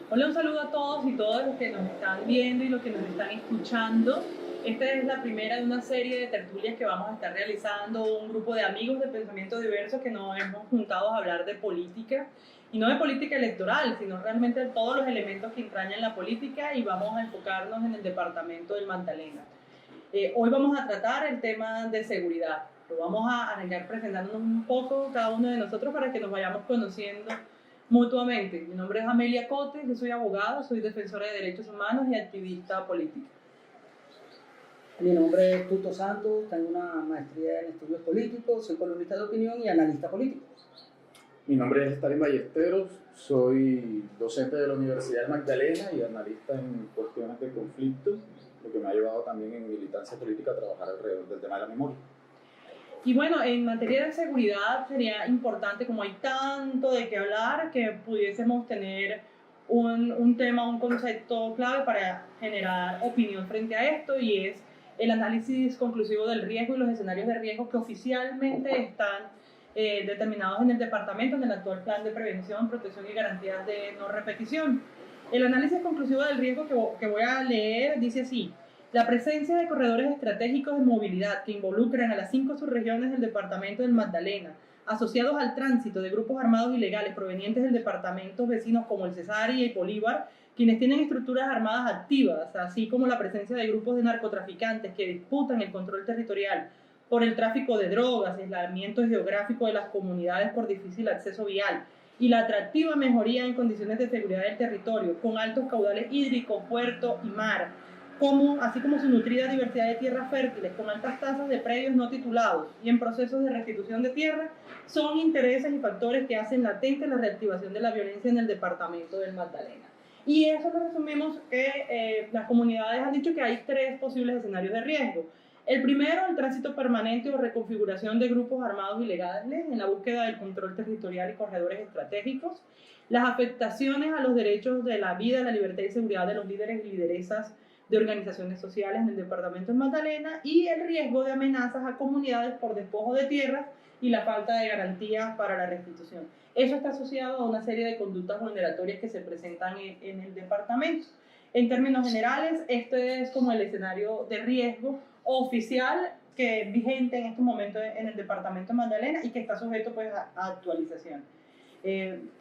Hola, un saludo a todos y todas los que nos están viendo y los que nos están escuchando. Esta es la primera de una serie de tertulias que vamos a estar realizando un grupo de amigos de pensamiento diverso que nos hemos juntado a hablar de política y no de política electoral, sino realmente de todos los elementos que entrañan la política y vamos a enfocarnos en el departamento del Magdalena. Hoy vamos a tratar el tema de seguridad. Lo vamos a arrancar presentándonos un poco cada uno de nosotros para que nos vayamos conociendo mutuamente. Mi nombre es Amelia Cotes, yo soy abogada, soy defensora de derechos humanos y activista política. Mi nombre es Tuto Santos, tengo una maestría en estudios políticos, soy columnista de opinión y analista político. Mi nombre es Stalin Ballesteros, soy docente de la Universidad de Magdalena y analista en cuestiones de conflicto, lo que me ha llevado también en militancia política a trabajar alrededor del tema de la memoria. Y bueno, en materia de seguridad sería importante, como hay tanto de qué hablar, que pudiésemos tener un tema, un concepto clave para generar opinión frente a esto, y es el análisis conclusivo del riesgo y los escenarios de riesgo que oficialmente están determinados en el departamento, en el actual plan de prevención, protección y garantías de no repetición. El análisis conclusivo del riesgo que voy a leer dice así: la presencia de corredores estratégicos de movilidad que involucran a las 5 subregiones del departamento del Magdalena, asociados al tránsito de grupos armados ilegales provenientes del departamento vecinos como el Cesárea y Bolívar, quienes tienen estructuras armadas activas, así como la presencia de grupos de narcotraficantes que disputan el control territorial por el tráfico de drogas, aislamiento geográfico de las comunidades por difícil acceso vial y la atractiva mejoría en condiciones de seguridad del territorio, con altos caudales hídricos, puerto y mar, así como su nutrida diversidad de tierras fértiles con altas tasas de predios no titulados y en procesos de restitución de tierra, son intereses y factores que hacen latente la reactivación de la violencia en el departamento del Magdalena. Y eso lo resumimos que las comunidades han dicho que hay 3 posibles escenarios de riesgo. El primero, el tránsito permanente o reconfiguración de grupos armados ilegales en la búsqueda del control territorial y corredores estratégicos. Las afectaciones a los derechos de la vida, la libertad y seguridad de los líderes y lideresas de organizaciones sociales en el departamento de Magdalena, y el riesgo de amenazas a comunidades por despojo de tierras y la falta de garantías para la restitución. Eso está asociado a una serie de conductas vulneratorias que se presentan en el departamento. En términos generales, este es como el escenario de riesgo oficial que es vigente en estos momentos en el departamento de Magdalena y que está sujeto pues a actualización.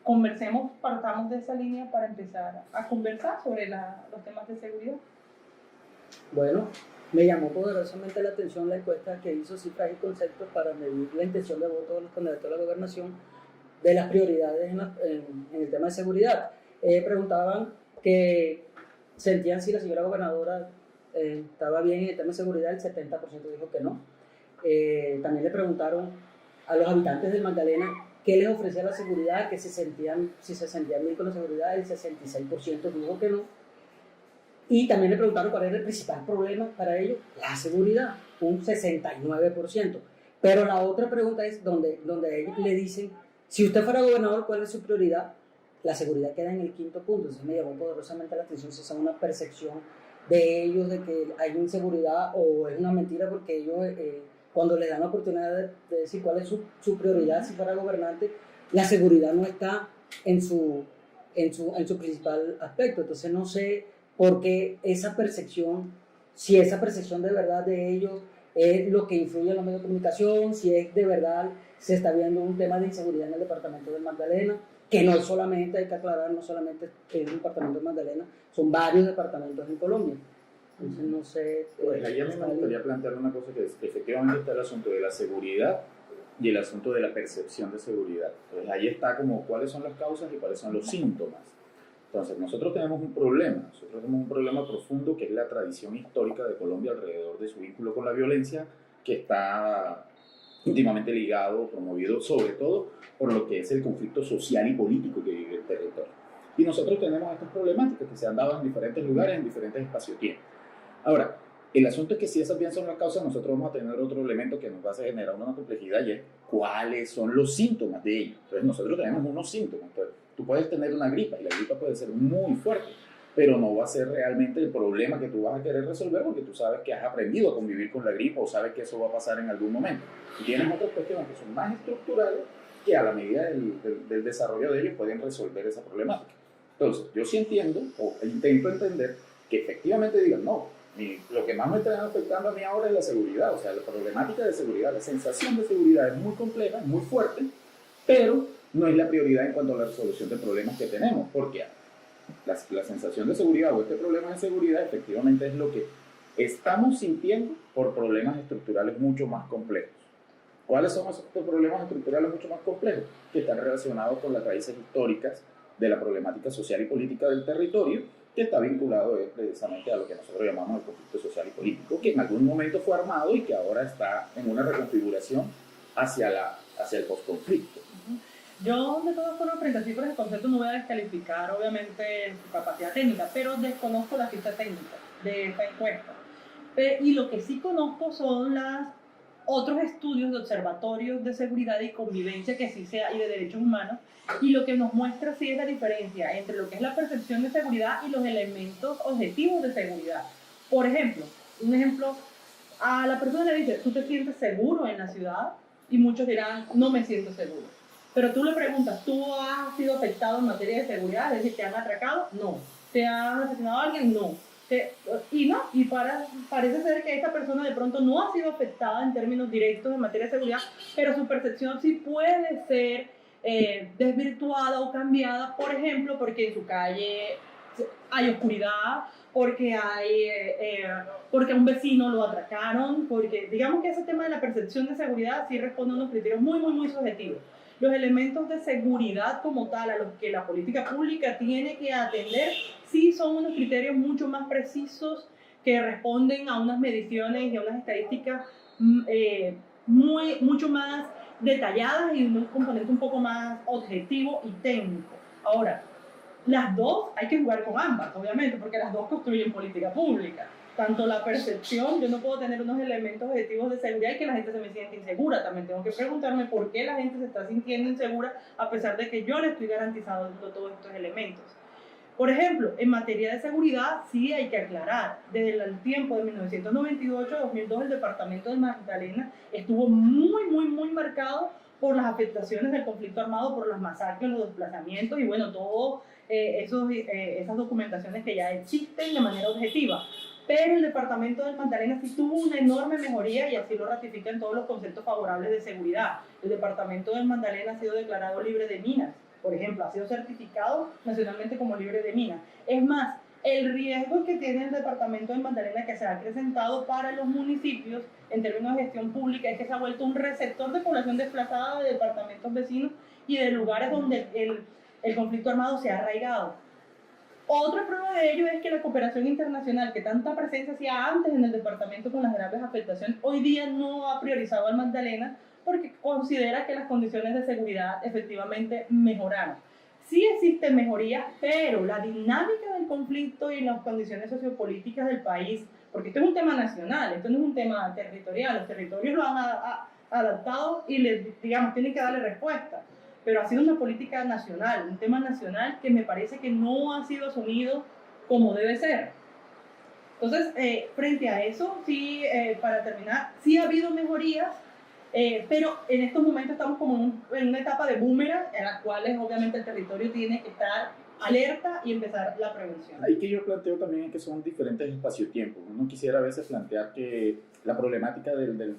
Conversemos, partamos de esa línea para empezar a conversar sobre los temas de seguridad. Bueno, me llamó poderosamente la atención la encuesta que hizo Cifras y Conceptos para medir la intención de voto de los candidatos a la gobernación de las prioridades en el tema de seguridad. Preguntaban que sentían si la señora gobernadora estaba bien en el tema de seguridad, el 70% dijo que no. También le preguntaron a los habitantes del Magdalena qué les ofrecía la seguridad, si se sentían bien con la seguridad, el 66% dijo que no. Y también le preguntaron cuál era el principal problema para ellos, la seguridad, un 69%. Pero la otra pregunta es donde ellos le dicen, si usted fuera gobernador, ¿cuál es su prioridad? La seguridad queda en el 5º punto. Entonces me llamó poderosamente la atención si es una percepción de ellos de que hay inseguridad o es una mentira, porque ellos cuando les dan la oportunidad de decir cuál es su prioridad si fuera gobernante, la seguridad no está en su principal aspecto. Entonces no sé por qué esa percepción, si esa percepción de verdad de ellos es lo que influye en los medios de comunicación, si es de verdad se está viendo un tema de inseguridad en el departamento del Magdalena, que no solamente, hay que aclarar, no solamente es el departamento del Magdalena, son varios departamentos en Colombia. Entonces no sé. Pues ahí a mí me gustaría plantear una cosa, que es que efectivamente está el asunto de la seguridad y el asunto de la percepción de seguridad. Entonces ahí está como cuáles son las causas y cuáles son los síntomas. Entonces nosotros tenemos un problema profundo, que es la tradición histórica de Colombia alrededor de su vínculo con la violencia, que está íntimamente ligado, promovido sobre todo por lo que es el conflicto social y político que vive el territorio. Y nosotros tenemos estas problemáticas que se han dado en diferentes lugares, en diferentes espacios-tiempo. Ahora, el asunto es que si esas bien son las causas, nosotros vamos a tener otro elemento que nos va a generar una complejidad, y es cuáles son los síntomas de ello. Entonces nosotros tenemos unos síntomas. Entonces, tú puedes tener una gripa y la gripa puede ser muy fuerte, pero no va a ser realmente el problema que tú vas a querer resolver, porque tú sabes que has aprendido a convivir con la gripa o sabes que eso va a pasar en algún momento. Y tienes otras cuestiones que son más estructurales, que a la medida del desarrollo de ellos pueden resolver esa problemática. Entonces, yo sí entiendo, o intento entender, que efectivamente digan, no, lo que más me está afectando a mí ahora es la seguridad, o sea, la problemática de seguridad, la sensación de seguridad es muy compleja, es muy fuerte, pero no es la prioridad en cuanto a la resolución de problemas que tenemos, porque la sensación de seguridad o este problema de seguridad efectivamente es lo que estamos sintiendo por problemas estructurales mucho más complejos. ¿Cuáles son esos problemas estructurales mucho más complejos? Que están relacionados con las raíces históricas de la problemática social y política del territorio, que está vinculado precisamente a lo que nosotros llamamos el conflicto social y político, que en algún momento fue armado y que ahora está en una reconfiguración hacia el postconflicto. Yo, de todas formas, frente a cifras de concepto, no voy a descalificar, obviamente, su capacidad técnica, pero desconozco la ficha técnica de esta encuesta. Y lo que sí conozco son otros estudios de observatorios de seguridad y convivencia que sí sea, y de derechos humanos, y lo que nos muestra sí es la diferencia entre lo que es la percepción de seguridad y los elementos objetivos de seguridad. Por ejemplo, a la persona le dice, ¿tú te sientes seguro en la ciudad? Y muchos dirán, no me siento seguro. Pero tú le preguntas, ¿tú has sido afectado en materia de seguridad? Es decir, ¿te han atracado? No. ¿Te han asesinado a alguien? No. Parece ser que esta persona de pronto no ha sido afectada en términos directos en materia de seguridad, pero su percepción sí puede ser desvirtuada o cambiada, por ejemplo, porque en su calle hay oscuridad, porque porque a un vecino lo atracaron, porque digamos que ese tema de la percepción de seguridad sí responde a unos criterios muy, muy, muy subjetivos. Los elementos de seguridad como tal a los que la política pública tiene que atender sí son unos criterios mucho más precisos que responden a unas mediciones y a unas estadísticas mucho más detalladas y un componente un poco más objetivo y técnico. Ahora, las dos hay que jugar con ambas, obviamente, porque las dos construyen política pública. Tanto la percepción, yo no puedo tener unos elementos objetivos de seguridad y que la gente se me siente insegura. También tengo que preguntarme por qué la gente se está sintiendo insegura a pesar de que yo le estoy garantizando todos estos elementos. Por ejemplo, en materia de seguridad sí hay que aclarar, desde el tiempo de 1998 a 2002 el departamento del Magdalena estuvo muy marcado por las afectaciones del conflicto armado, por las masacres, los desplazamientos y bueno, todas esas documentaciones que ya existen de manera objetiva. Pero el departamento del Magdalena sí tuvo una enorme mejoría y así lo ratifican todos los conceptos favorables de seguridad. El departamento del Magdalena ha sido declarado libre de minas, por ejemplo, ha sido certificado nacionalmente como libre de minas. Es más, el riesgo que tiene el departamento del Magdalena que se ha acrecentado para los municipios en términos de gestión pública es que se ha vuelto un receptor de población desplazada de departamentos vecinos y de lugares donde el conflicto armado se ha arraigado. Otra prueba de ello es que la cooperación internacional, que tanta presencia hacía antes en el departamento con las graves afectaciones, hoy día no ha priorizado al Magdalena porque considera que las condiciones de seguridad efectivamente mejoraron. Sí existen mejorías, pero la dinámica del conflicto y las condiciones sociopolíticas del país, porque esto es un tema nacional, esto no es un tema territorial, los territorios lo han adaptado y tienen que darle respuesta. Pero ha sido una política nacional, un tema nacional que me parece que no ha sido asumido como debe ser. Entonces, frente a eso, sí, para terminar, sí ha habido mejorías, pero en estos momentos estamos como en una etapa de boomerang, en las cuales obviamente el territorio tiene que estar alerta y empezar la prevención. Ahí que yo planteo también es que son diferentes espacio-tiempos. Uno quisiera a veces plantear que la problemática de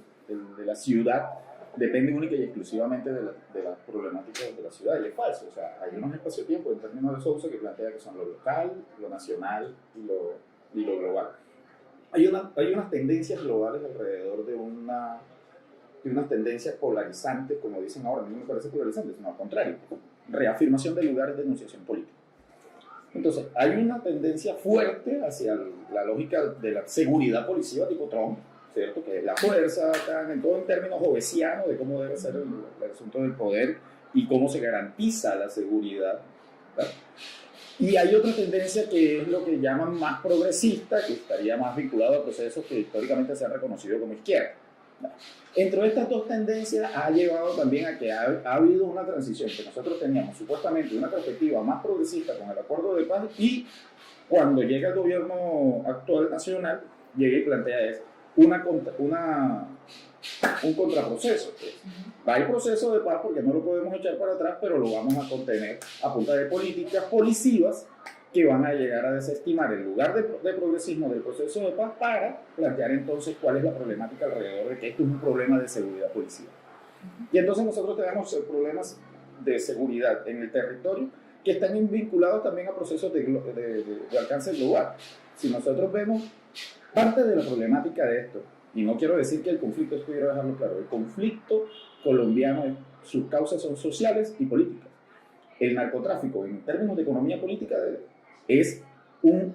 la ciudad depende única y exclusivamente de la problemática de la ciudad, y es falso. O sea, hay unos espacio-tiempos en términos de Sousa que plantea que son lo local, lo nacional y lo global. Hay unas tendencias globales alrededor de unas tendencias polarizantes, como dicen ahora. A mí no me parece polarizante, sino al contrario, reafirmación de lugares de enunciación política. Entonces, hay una tendencia fuerte hacia la lógica de la seguridad policiva tipo Trump, ¿cierto? Que es la fuerza, en todo en términos hobbesianos de cómo debe ser el asunto del poder y cómo se garantiza la seguridad, ¿verdad? Y hay otra tendencia que es lo que llaman más progresista, que estaría más vinculado a procesos que históricamente se han reconocido como izquierda. Entre estas dos tendencias ha llevado también a que ha habido una transición, que nosotros teníamos supuestamente una perspectiva más progresista con el acuerdo de paz, y cuando llega el gobierno actual nacional, llega y plantea una un contraproceso. Pues. Va a haber proceso de paz porque no lo podemos echar para atrás, pero lo vamos a contener a punta de políticas policivas que van a llegar a desestimar el lugar de progresismo del proceso de paz para plantear entonces cuál es la problemática alrededor de que esto es un problema de seguridad policial. Y entonces nosotros tenemos problemas de seguridad en el territorio que están vinculados también a procesos de alcance global. Si nosotros vemos parte de la problemática de esto, y no quiero decir que el conflicto, esto quiero dejarlo claro, el conflicto colombiano, sus causas son sociales y políticas. El narcotráfico, en términos de economía política, es un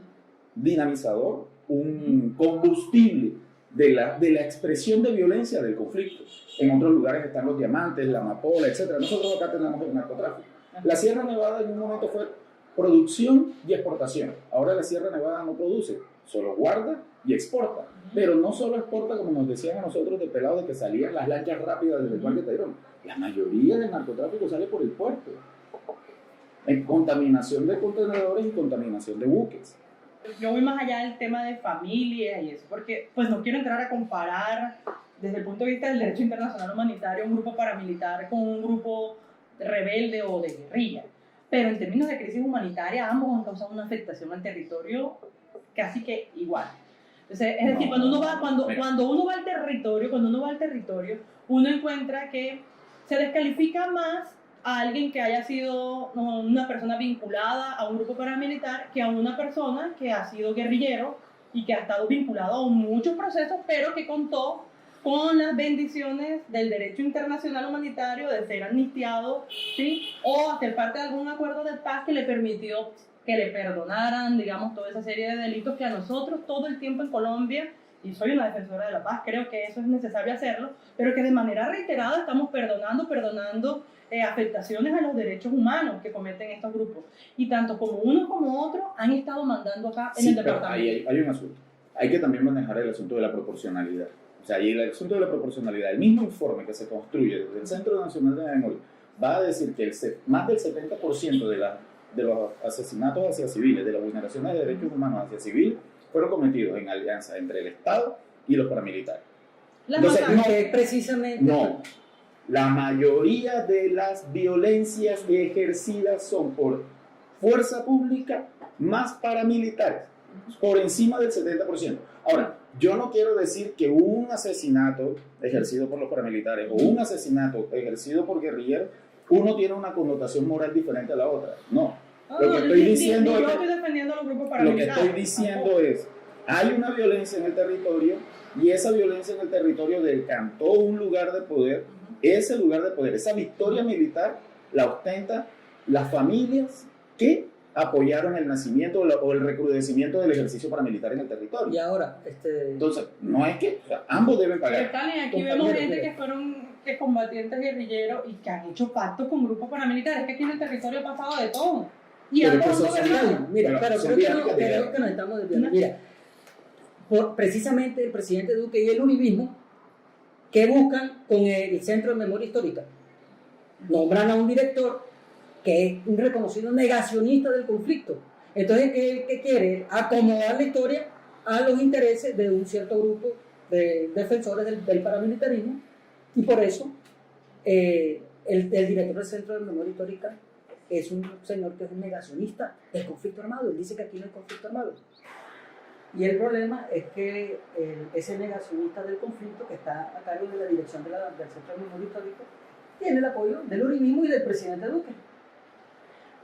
dinamizador, un combustible de la expresión de violencia del conflicto. En otros lugares están los diamantes, la amapola, etc. Nosotros acá tenemos el narcotráfico. La Sierra Nevada en un momento fue producción y exportación. Ahora la Sierra Nevada no produce, solo guarda y exporta. Pero no solo exporta, como nos decían a nosotros de pelados, de que salían las lanchas rápidas desde el Parque Tayrona. La mayoría del narcotráfico sale por el puerto. En contaminación de contenedores y contaminación de buques. Yo voy más allá del tema de familia y eso, porque pues no quiero entrar a comparar desde el punto de vista del derecho internacional humanitario un grupo paramilitar con un grupo rebelde o de guerrilla, pero en términos de crisis humanitaria ambos han causado una afectación al territorio casi que igual. Entonces, es decir, cuando uno va al territorio, uno encuentra que se descalifica más a alguien que haya sido una persona vinculada a un grupo paramilitar que a una persona que ha sido guerrillero y que ha estado vinculado a muchos procesos, pero que contó con las bendiciones del derecho internacional humanitario de ser amnistiado, ¿sí? O hacer parte de algún acuerdo de paz que le permitió que le perdonaran, digamos, toda esa serie de delitos que a nosotros todo el tiempo en Colombia, y soy una defensora de la paz, creo que eso es necesario hacerlo, pero que de manera reiterada estamos perdonando afectaciones a los derechos humanos que cometen estos grupos. Y tanto como uno como otro han estado mandando acá en el departamento. Hay un asunto. Hay que también manejar el asunto de la proporcionalidad. O sea, y el asunto de la proporcionalidad, el mismo informe que se construye desde el Centro Nacional de Memoria va a decir que más del 70% de los asesinatos hacia civiles, de las vulneraciones de derechos humanos hacia civiles, fueron cometidos en alianza entre el Estado y los paramilitares. Entonces, no es precisamente... No, la mayoría de las violencias ejercidas son por fuerza pública más paramilitares, por encima del 70%. Ahora, yo no quiero decir que un asesinato ejercido por los paramilitares o un asesinato ejercido por guerrilleros, uno tiene una connotación moral diferente a la otra. No. Lo que estoy diciendo es, hay una violencia en el territorio y esa violencia en el territorio decantó un lugar de poder. Ese lugar de poder, esa victoria militar la ostentan las familias que apoyaron el nacimiento o el recrudecimiento del ejercicio paramilitar en el territorio. Y ahora, entonces, no es que ambos deben pagar. Aquí vemos gente que fueron combatientes guerrilleros y que han hecho pactos con grupos paramilitares, que aquí en el territorio ha pasado de todo. Y pero creo que nos estamos desviando. Mira, precisamente el presidente Duque y el uribismo, ¿qué buscan con el Centro de Memoria Histórica? Nombran a un director que es un reconocido negacionista del conflicto. Entonces, ¿qué quiere? Acomodar la historia a los intereses de un cierto grupo de defensores del paramilitarismo, y por eso el director del Centro de Memoria Histórica es un señor que es un negacionista del conflicto armado. Él dice que aquí no hay conflicto armado. Y el problema es que ese negacionista del conflicto, que está a cargo de la dirección del Centro de Memoria Histórica, tiene el apoyo del uribismo y del presidente Duque.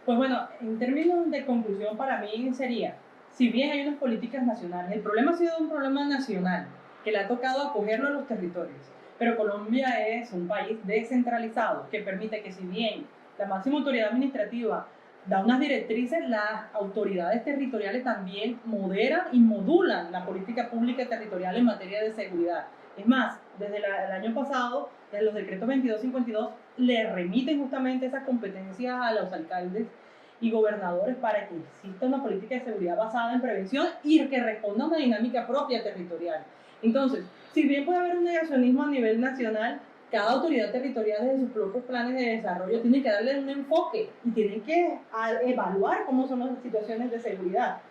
Pues bueno, en términos de conclusión para mí sería, si bien hay unas políticas nacionales, el problema ha sido un problema nacional, que le ha tocado acogerlo a los territorios, pero Colombia es un país descentralizado, que permite que si bien la máxima autoridad administrativa da unas directrices, las autoridades territoriales también moderan y modulan la política pública territorial en materia de seguridad. Es más, desde el año pasado, desde los decretos 2252, le remiten justamente esas competencias a los alcaldes y gobernadores para que exista una política de seguridad basada en prevención y que responda a una dinámica propia territorial. Entonces, si bien puede haber un negacionismo a nivel nacional, cada autoridad territorial desde sus propios planes de desarrollo tiene que darle un enfoque y tiene que evaluar cómo son las situaciones de seguridad.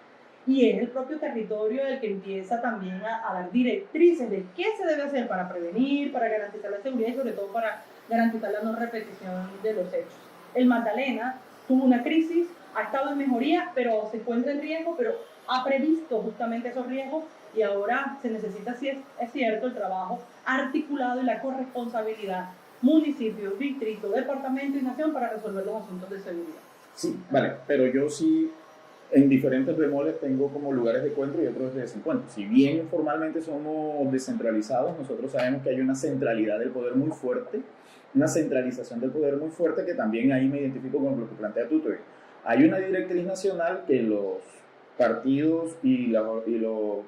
y es el propio territorio el que empieza también a dar directrices de qué se debe hacer para prevenir, para garantizar la seguridad y sobre todo para garantizar la no repetición de los hechos. El Magdalena tuvo una crisis, ha estado en mejoría, pero se encuentra en riesgo, pero ha previsto justamente esos riesgos y ahora se necesita, sí es cierto, el trabajo articulado y la corresponsabilidad municipio, distrito, departamento y nación para resolver los asuntos de seguridad. Sí, vale, pero yo sí en diferentes bemoles tengo como lugares de encuentro y otros de desencuentro. Si bien formalmente somos descentralizados, nosotros sabemos que hay una centralidad del poder muy fuerte, una centralización del poder muy fuerte que también ahí me identifico con lo que plantea Tuto. Hay una directriz nacional que los partidos y los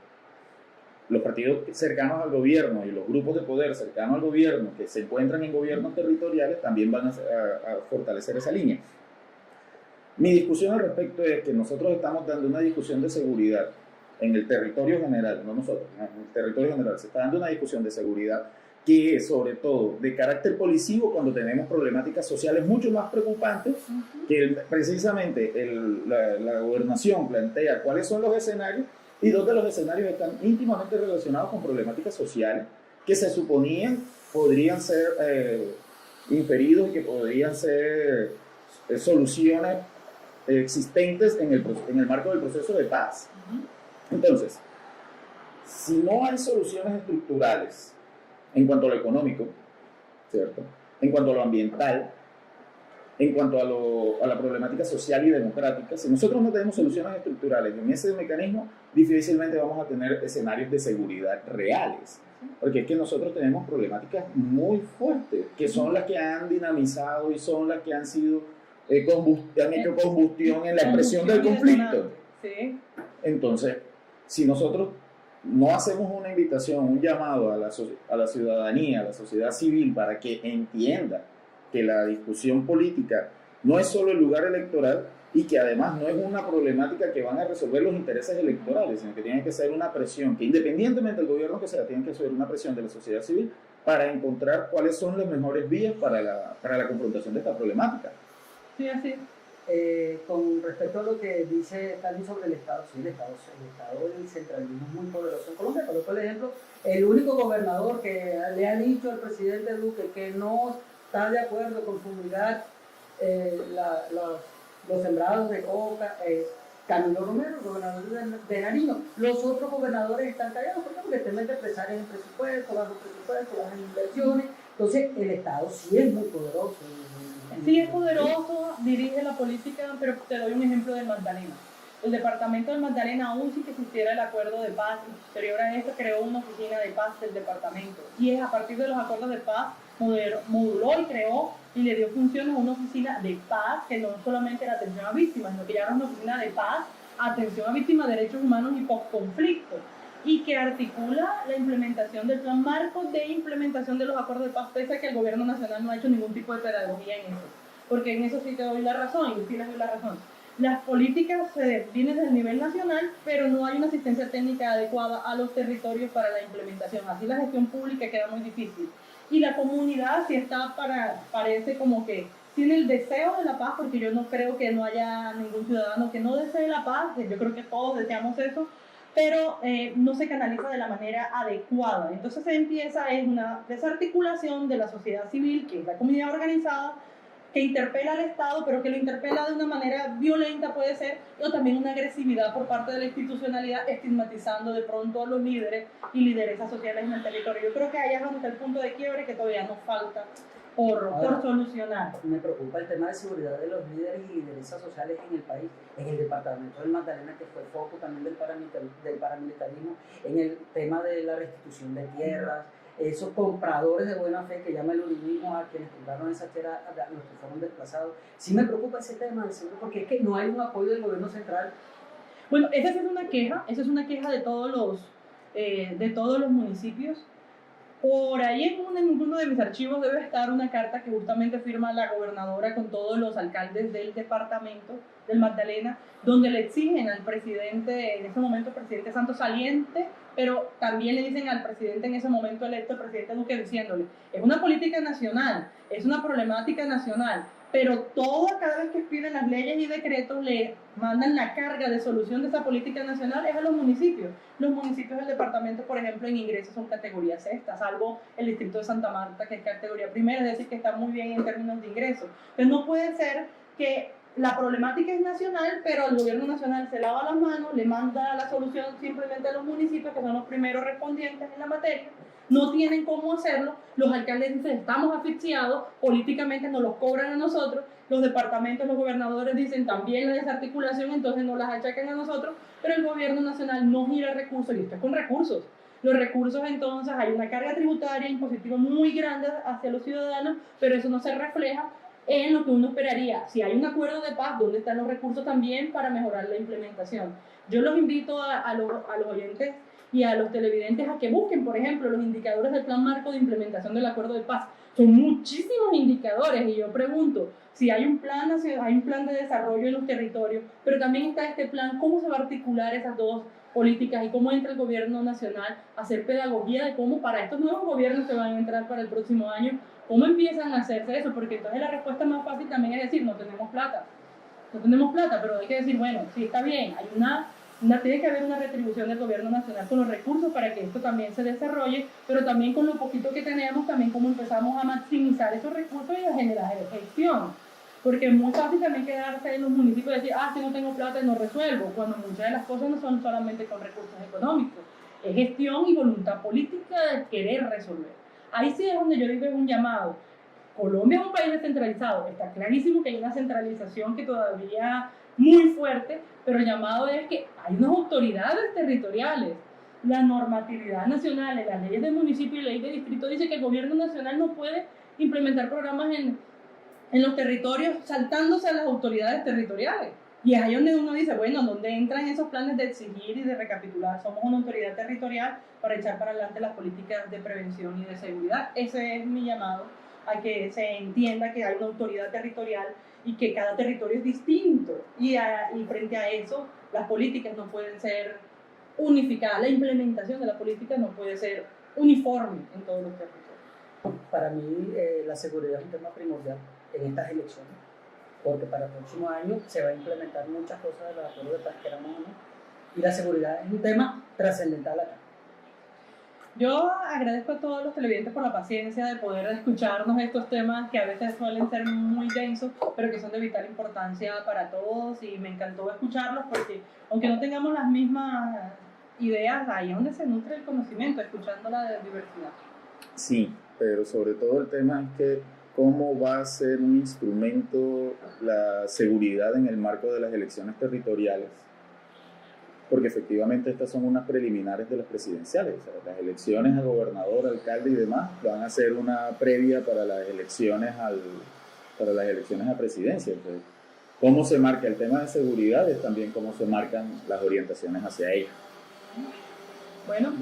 partidos cercanos al gobierno y los grupos de poder cercanos al gobierno que se encuentran en gobiernos territoriales también van a fortalecer esa línea. Mi discusión al respecto es que nosotros estamos dando una discusión de seguridad en el territorio general, no nosotros, en el territorio general se está dando una discusión de seguridad que es sobre todo de carácter policivo cuando tenemos problemáticas sociales mucho más preocupantes que precisamente la gobernación plantea cuáles son los escenarios y dos de los escenarios están íntimamente relacionados con problemáticas sociales que se suponían podrían ser inferidos y que podrían ser soluciones existentes en el marco del proceso de paz. Entonces, si no hay soluciones estructurales en cuanto a lo económico, ¿cierto? En cuanto a lo ambiental, en cuanto a la problemática social y democrática, si nosotros no tenemos soluciones estructurales en ese mecanismo, difícilmente vamos a tener escenarios de seguridad reales. Porque es que nosotros tenemos problemáticas muy fuertes, que son las que han dinamizado y son las que han sido han hecho combustión en la expresión del conflicto. Sí. Entonces, si nosotros no hacemos una invitación, un llamado a la ciudadanía, a la sociedad civil, para que entienda que la discusión política no es solo el lugar electoral y que además no es una problemática que van a resolver los intereses electorales, sino que tiene que ser una presión, que independientemente del gobierno que sea, tiene que ser una presión de la sociedad civil para encontrar cuáles son las mejores vías para la confrontación de esta problemática. Sí, así. Con respecto a lo que dice Stanley sobre el Estado, sí, el Estado del centralismo es muy poderoso en Colombia. Por ejemplo, el único gobernador que le ha dicho al presidente Duque que no está de acuerdo con fumigar los sembrados de coca es Camilo Romero, el gobernador de Nariño. Los otros gobernadores están callados porque te meten empresarios en presupuesto, bajan inversiones. Entonces, el Estado sí es muy poderoso. Sí es poderoso, dirige la política, pero te doy un ejemplo del Magdalena. El departamento del Magdalena, aún sin que existiera el acuerdo de paz, y posterior a esto creó una oficina de paz del departamento. Y es a partir de los acuerdos de paz, moduló y creó y le dio funciones a una oficina de paz que no solamente era atención a víctimas, sino que ya era una oficina de paz, atención a víctimas, derechos humanos y post-conflicto, y que articula la implementación del plan marco de implementación de los acuerdos de paz, pese a que el gobierno nacional no ha hecho ningún tipo de pedagogía en eso, porque en eso sí te doy la razón, y sí les doy la razón. Las políticas se definen desde el nivel nacional, pero no hay una asistencia técnica adecuada a los territorios para la implementación. Así la gestión pública queda muy difícil. Y la comunidad sí está parece como que tiene el deseo de la paz, porque yo no creo que no haya ningún ciudadano que no desee la paz, yo creo que todos deseamos eso, pero no se canaliza de la manera adecuada. Entonces se empieza en una desarticulación de la sociedad civil, que es la comunidad organizada, que interpela al Estado, pero que lo interpela de una manera violenta puede ser, o también una agresividad por parte de la institucionalidad, estigmatizando de pronto a los líderes y lideresas sociales en el territorio. Yo creo que ahí es donde está el punto de quiebre que todavía nos falta por solucionar. Me preocupa el tema de seguridad de los líderes y lideresas sociales en el país, en el departamento del Magdalena, que fue foco también del paramilitarismo, en el tema de la restitución de tierras, esos compradores de buena fe que llama el uribismo a quienes compraron esas tierras, a los que fueron desplazados. Sí me preocupa ese tema del seguro, porque es que no hay un apoyo del gobierno central. Bueno, esa es una queja de todos los municipios. Por ahí en uno de mis archivos debe estar una carta que justamente firma la gobernadora con todos los alcaldes del departamento del Magdalena, donde le exigen al presidente, en ese momento el presidente Santos saliente, pero también le dicen al presidente en ese momento electo, el presidente Duque, diciéndole, es una política nacional, es una problemática nacional, pero cada vez que piden las leyes y decretos le mandan la carga de solución de esa política nacional es a los municipios. Los municipios del departamento, por ejemplo, en ingresos son categoría sexta, salvo el distrito de Santa Marta, que es categoría primera, es decir, que está muy bien en términos de ingresos. Entonces no puede ser que la problemática es nacional, pero el gobierno nacional se lava las manos, le manda la solución simplemente a los municipios, que son los primeros respondientes en la materia, no tienen cómo hacerlo, los alcaldes dicen estamos asfixiados, políticamente nos los cobran a nosotros, los departamentos, los gobernadores dicen también la desarticulación, entonces nos las achacan a nosotros, pero el gobierno nacional no gira recursos, y esto es con recursos. Los recursos, entonces, hay una carga tributaria impositiva muy grande hacia los ciudadanos, pero eso no se refleja en lo que uno esperaría. Si hay un acuerdo de paz, ¿dónde están los recursos también para mejorar la implementación? Yo los invito a los oyentes y a los televidentes a que busquen, por ejemplo, los indicadores del Plan Marco de Implementación del Acuerdo de Paz. Son muchísimos indicadores y yo pregunto, si hay un plan de desarrollo en los territorios, pero también está este plan, ¿cómo se va a articular esas dos políticas y cómo entra el gobierno nacional a hacer pedagogía de cómo para estos nuevos gobiernos que van a entrar para el próximo año, cómo empiezan a hacerse eso? Porque entonces la respuesta más fácil también es decir, no tenemos plata, pero hay que decir, bueno, sí, está bien, tiene que haber una retribución del gobierno nacional con los recursos para que esto también se desarrolle, pero también con lo poquito que tenemos, también cómo empezamos a maximizar esos recursos y a generar gestión. Porque es muy fácil también quedarse en los municipios y decir, si no tengo plata no resuelvo, cuando muchas de las cosas no son solamente con recursos económicos, es gestión y voluntad política de querer resolver. Ahí sí es donde yo digo es un llamado. Colombia es un país descentralizado, está clarísimo que hay una centralización que todavía muy fuerte, pero el llamado es que hay unas autoridades territoriales. La normatividad nacional, las leyes del municipio y la ley de distrito dice que el gobierno nacional no puede implementar programas en los territorios saltándose a las autoridades territoriales. Y es ahí donde uno dice, bueno, ¿dónde entran esos planes de exigir y de recapitular? Somos una autoridad territorial para echar para adelante las políticas de prevención y de seguridad. Ese es mi llamado, a que se entienda que hay una autoridad territorial y que cada territorio es distinto. Y frente a eso, las políticas no pueden ser unificadas, la implementación de la política no puede ser uniforme en todos los territorios. Para mí, la seguridad es un tema primordial en estas elecciones, porque para el próximo año se va a implementar muchas cosas de los acuerdos de paz que éramos uno, y la seguridad es un tema trascendental acá. Yo agradezco a todos los televidentes por la paciencia de poder escucharnos estos temas que a veces suelen ser muy densos, pero que son de vital importancia para todos, y me encantó escucharlos porque aunque no tengamos las mismas ideas, ahí es donde se nutre el conocimiento, escuchando la diversidad. Sí, pero sobre todo el tema es que cómo va a ser un instrumento la seguridad en el marco de las elecciones territoriales, porque efectivamente estas son unas preliminares de las presidenciales, o sea, las elecciones a gobernador, alcalde y demás van a ser una previa para las elecciones a presidencia. Entonces, cómo se marca el tema de seguridad es también cómo se marcan las orientaciones hacia ella. Bueno,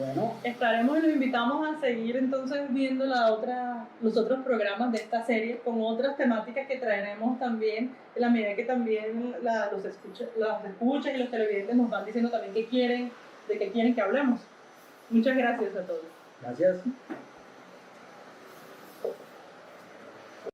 estaremos y los invitamos a seguir entonces viendo los otros programas de esta serie con otras temáticas que traeremos también, en la medida que también los escuchas y los televidentes nos van diciendo también de qué quieren que hablemos. Muchas gracias a todos. Gracias.